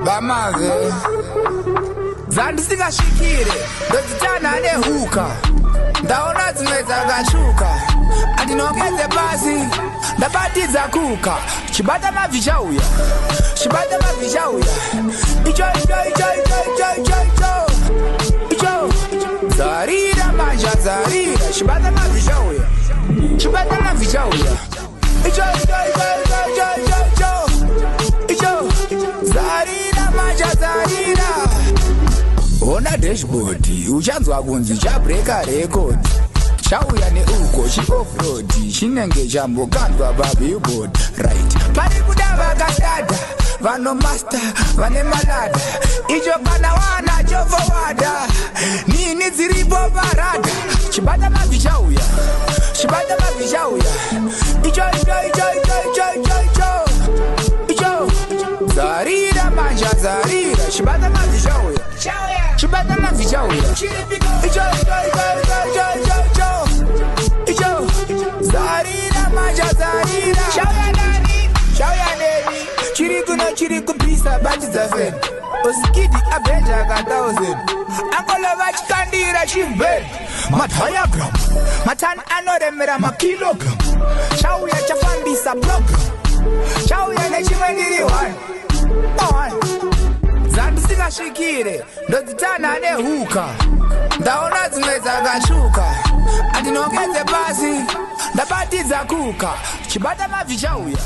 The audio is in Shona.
Bamave Zandisingashikire ndozitana nehuka ndaona dzimwe dzakachuka andinongedze pasi ndabatidza kuka chibata mabvi chauya icho zarira manja zarira chibata mabvi chauya icho zarira manja zarira. Ona dashboard uchanzwa kunzi chabreka record chauya neuko chi-offroad chinenge chambokandwa pabillboard right pari kuda vakadada vanomasta vane malada icho kana wana chovowada nini dziripo parada chibata mabvi chauya icho zarira manja zarira chibata mabvi chauya icho zarira manja zarira chauya neni chiri kupisa bati dzafeni osikidi abenja ka 1000 angolo vachikandira chibeni madiagram matani anoremera makilogram chauya chafambisa program chauya nechimwe ndiri 1 zandisingashikire ndodzitana nehuka ndaona dzimwe dzakachuka andinongedze pasi ndabatidza kuka chibata mabvi chauya